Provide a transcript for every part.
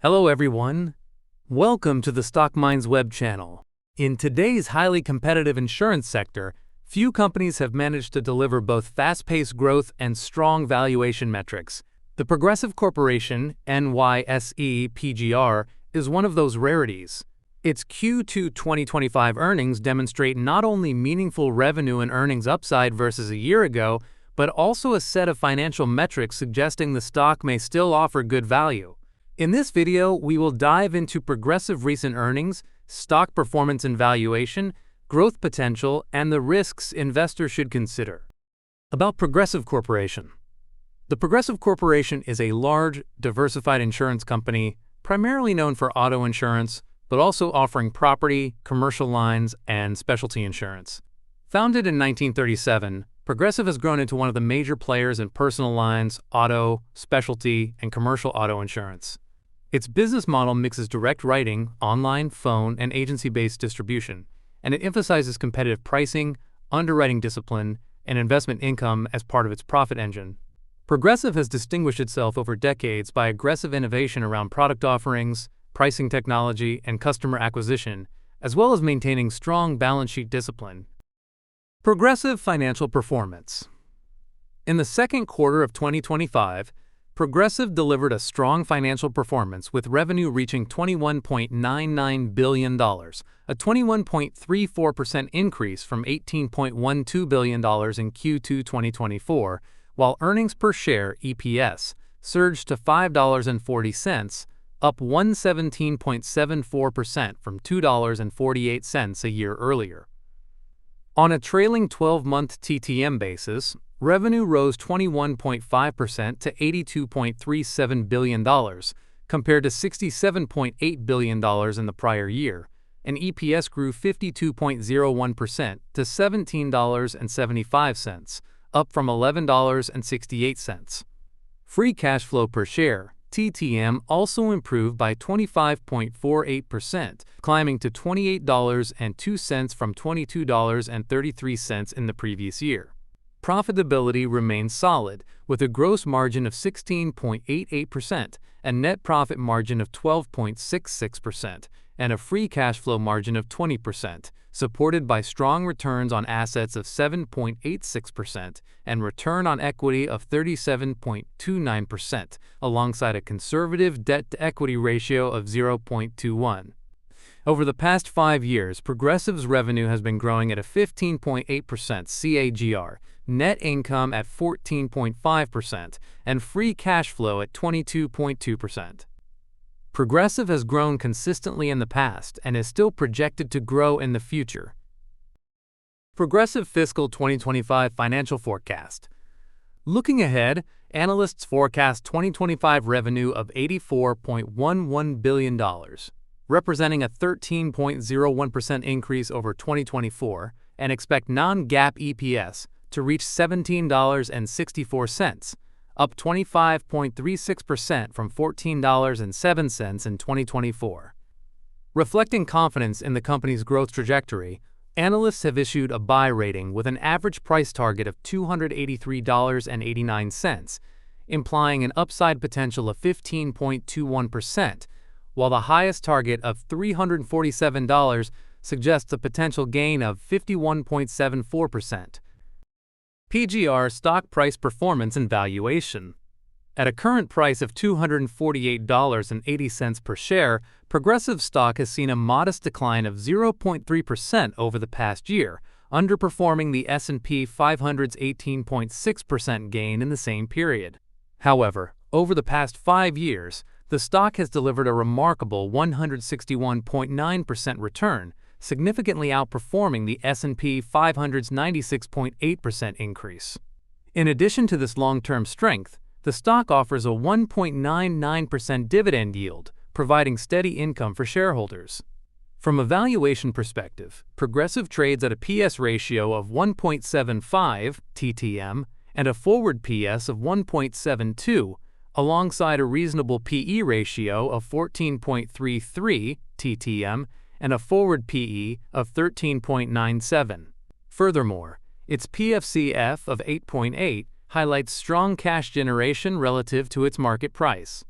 Hello everyone. Welcome to the Stock Minds web channel. In today's highly competitive insurance sector, few companies have managed to deliver both fast-paced growth and strong valuation metrics. The Progressive Corporation, NYSE PGR, is one of those rarities. Its Q2 2025 earnings demonstrate not only meaningful revenue and earnings upside versus a year ago, but also a set of financial metrics suggesting the stock may still offer good value. In this video, we will dive into Progressive recent earnings, stock performance and valuation, growth potential, and the risks investors should consider. About Progressive Corporation. The Progressive Corporation is a large, diversified insurance company primarily known for auto insurance, but also offering property, commercial lines, and specialty insurance. Founded in 1937, Progressive has grown into one of the major players in personal lines, auto, specialty, and commercial auto insurance. Its business model mixes direct writing, online, phone, and agency-based distribution, and it emphasizes competitive pricing, underwriting discipline, and investment income as part of its profit engine. Progressive has distinguished itself over decades by aggressive innovation around product offerings, pricing technology, and customer acquisition, as well as maintaining strong balance sheet discipline. Progressive financial performance. In the second quarter of 2025, Progressive delivered a strong financial performance with revenue reaching $21.99 billion, a 21.34% increase from $18.12 billion in Q2 2024, while earnings per share (EPS) surged to $5.40, up 117.74% from $2.48 a year earlier. On a trailing 12-month TTM basis, revenue rose 21.5% to $82.37 billion, compared to $67.8 billion in the prior year, and EPS grew 52.01% to $17.75, up from $11.68. Free cash flow per share (TTM) also improved by 25.48%, climbing to $28.02 from $22.33 in the previous year. Profitability remains solid, with a gross margin of 16.88%, a net profit margin of 12.66%, and a free cash flow margin of 20%, supported by strong returns on assets of 7.86% and return on equity of 37.29%, alongside a conservative debt-to-equity ratio of 0.21. Over the past 5 years, Progressive's revenue has been growing at a 15.8% CAGR, net income at 14.5%, and free cash flow at 22.2%. Progressive has grown consistently in the past and is still projected to grow in the future. Progressive Fiscal 2025 Financial Forecast. Looking ahead, analysts forecast 2025 revenue of $84.11 billion, representing a 13.01% increase over 2024, and expect non-GAAP EPS to reach $17.64, up 25.36% from $14.07 in 2024. Reflecting confidence in the company's growth trajectory, analysts have issued a buy rating with an average price target of $283.89, implying an upside potential of 15.21%, while the highest target of $347 suggests a potential gain of 51.74%. PGR stock price performance and valuation. At a current price of $248.80 per share, Progressive stock has seen a modest decline of 0.3% over the past year, underperforming the S&P 500's 18.6% gain in the same period. However, over the past 5 years, the stock has delivered a remarkable 161.9% return, significantly outperforming the S&P 500's 96.8% increase. In addition to this long-term strength, the stock offers a 1.99% dividend yield, providing steady income for shareholders. From a valuation perspective, Progressive trades at a PS ratio of 1.75 TTM and a forward PS of 1.72, alongside a reasonable PE ratio of 14.33 TTM and a forward PE of 13.97. Furthermore, its PFCF of 8.8 highlights strong cash generation relative to its market price.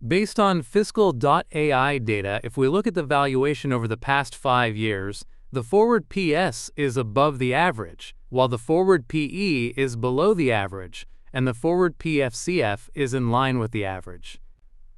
Based on Fiscal.ai data, if we look at the valuation over the past 5 years, the forward PS is above the average, while the forward PE is below the average, and the forward PFCF is in line with the average.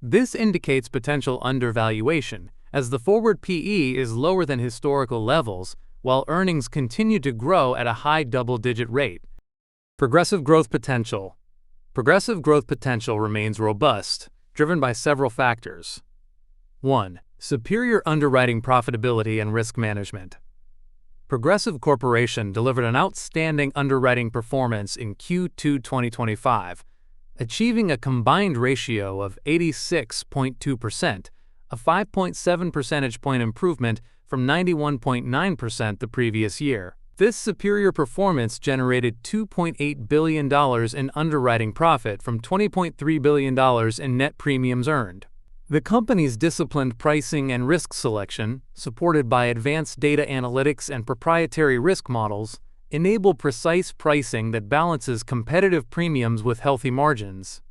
This indicates potential undervaluation, as the forward PE is lower than historical levels, while earnings continue to grow at a high double-digit rate. Progressive growth potential. Progressive growth potential remains robust, driven by several factors. 1. Superior underwriting profitability and risk management. Progressive Corporation delivered an outstanding underwriting performance in Q2 2025, achieving a combined ratio of 86.2%, a 5.7 percentage point improvement from 91.9% the previous year. This superior performance generated $2.8 billion in underwriting profit from $20.3 billion in net premiums earned. The company's disciplined pricing and risk selection, supported by advanced data analytics and proprietary risk models, enable precise pricing that balances competitive premiums with healthy margins.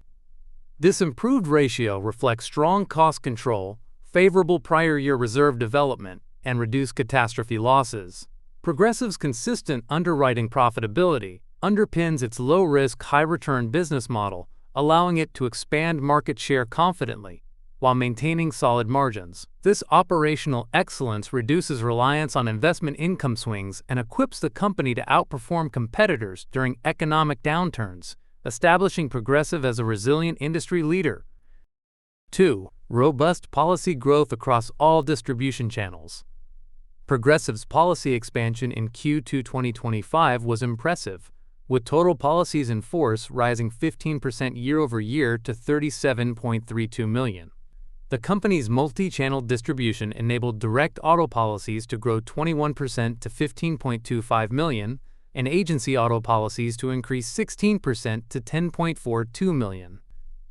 This improved ratio reflects strong cost control, favorable prior year reserve development, and reduced catastrophe losses. Progressive's consistent underwriting profitability underpins its low-risk, high-return business model, allowing it to expand market share confidently while maintaining solid margins. This operational excellence reduces reliance on investment income swings and equips the company to outperform competitors during economic downturns, establishing Progressive as a resilient industry leader. 2. Robust policy growth across all distribution channels. Progressive's policy expansion in Q2 2025 was impressive, with total policies in force rising 15% year-over-year to 37.32 million. The company's multi-channel distribution enabled direct auto policies to grow 21% to 15.25 million, and agency auto policies to increase 16% to 10.42 million.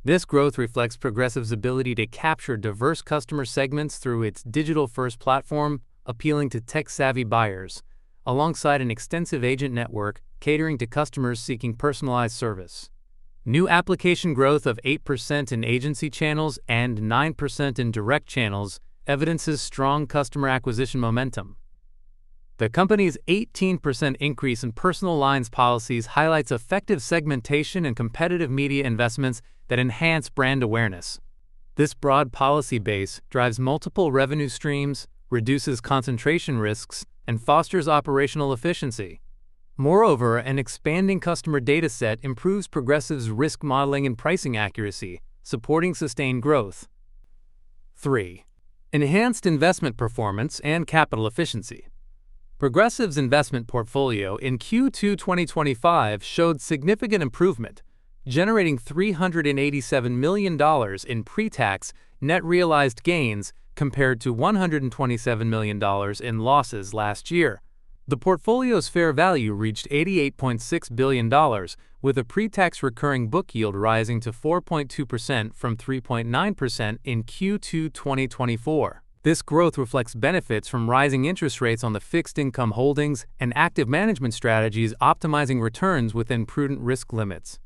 This growth reflects Progressive's ability to capture diverse customer segments through its digital-first platform, appealing to tech-savvy buyers, alongside an extensive agent network catering to customers seeking personalized service. New application growth of 8% in agency channels and 9% in direct channels evidences strong customer acquisition momentum. The company's 18% increase in personal lines policies highlights effective segmentation and competitive media investments that enhance brand awareness. This broad policy base drives multiple revenue streams, reduces concentration risks, and fosters operational efficiency. Moreover, an expanding customer data set improves Progressive's risk modeling and pricing accuracy, supporting sustained growth. 3. Enhanced investment performance and capital efficiency. Progressive's investment portfolio in Q2 2025 showed significant improvement, generating $387 million in pre-tax net realized gains compared to $127 million in losses last year. The portfolio's fair value reached $88.6 billion, with a pre-tax recurring book yield rising to 4.2% from 3.9% in Q2 2024. This growth reflects benefits from rising interest rates on the fixed income holdings and active management strategies optimizing returns within prudent risk limits.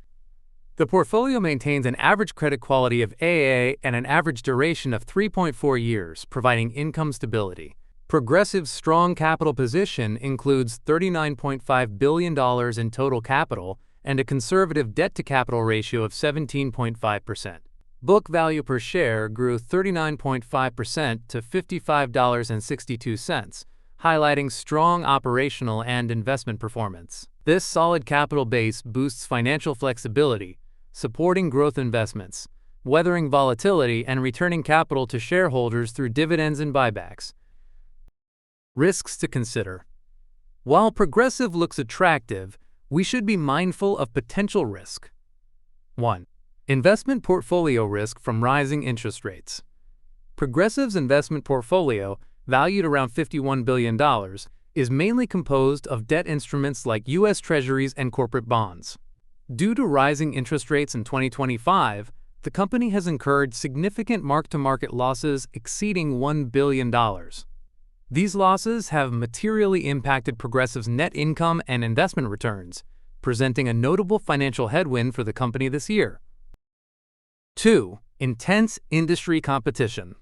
The portfolio maintains an average credit quality of AA and an average duration of 3.4 years, providing income stability. Progressive's strong capital position includes $39.5 billion in total capital and a conservative debt-to-capital ratio of 17.5%. Book value per share grew 39.5% to $55.62, highlighting strong operational and investment performance. This solid capital base boosts financial flexibility, supporting growth investments, weathering volatility, and returning capital to shareholders through dividends and buybacks. Risks to consider. While Progressive looks attractive, we should be mindful of potential risk. 1. Investment portfolio risk from rising interest rates. Progressive's investment portfolio, valued around $51 billion, is mainly composed of debt instruments like U.S. Treasuries and corporate bonds. Due to rising interest rates in 2025, the company has incurred significant mark-to-market losses exceeding $1 billion. These losses have materially impacted Progressive's net income and investment returns, presenting a notable financial headwind for the company this year. 2. Intense industry competition.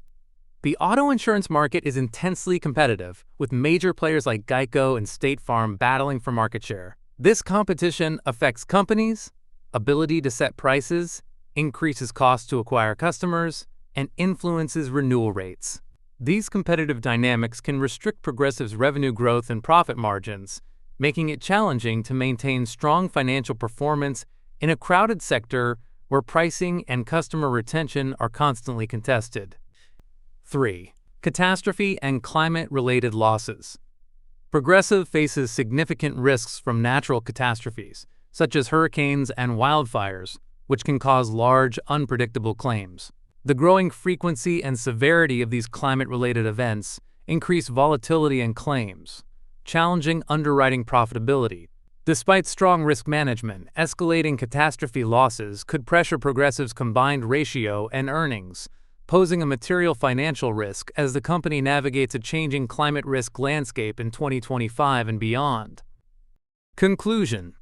The auto insurance market is intensely competitive, with major players like Geico and State Farm battling for market share. This competition affects companies' ability to set prices, increases costs to acquire customers, and influences renewal rates. These competitive dynamics can restrict Progressive's revenue growth and profit margins, making it challenging to maintain strong financial performance in a crowded sector where pricing and customer retention are constantly contested. 3. Catastrophe and climate-related losses. Progressive faces significant risks from natural catastrophes, such as hurricanes and wildfires, which can cause large, unpredictable claims. The growing frequency and severity of these climate-related events increase volatility in claims, challenging underwriting profitability. Despite strong risk management, escalating catastrophe losses could pressure Progressive's combined ratio and earnings, posing a material financial risk as the company navigates a changing climate risk landscape in 2025 and beyond. Conclusion: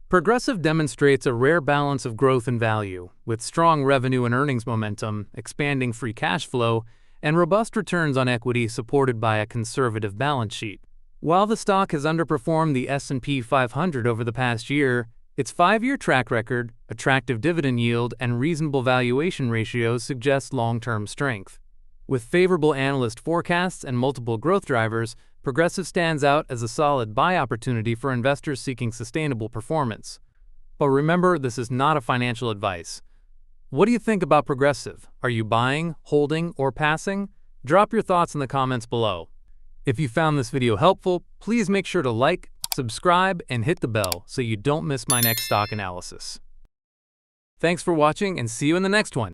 Progressive demonstrates a rare balance of growth and value, with strong revenue and earnings momentum, expanding free cash flow, and robust returns on equity supported by a conservative balance sheet. While the stock has underperformed the S&P 500 over the past year, its 5-year track record, attractive dividend yield, and reasonable valuation ratios suggest long-term strength. With favorable analyst forecasts and multiple growth drivers, Progressive stands out as a solid buy opportunity for investors seeking sustainable performance. But remember, this is not a financial advice. What do you think about Progressive? Are you buying, holding, or passing? Drop your thoughts in the comments below. If you found this video helpful, please make sure to like, subscribe, and hit the bell so you don't miss my next stock analysis. Thanks for watching and see you in the next one.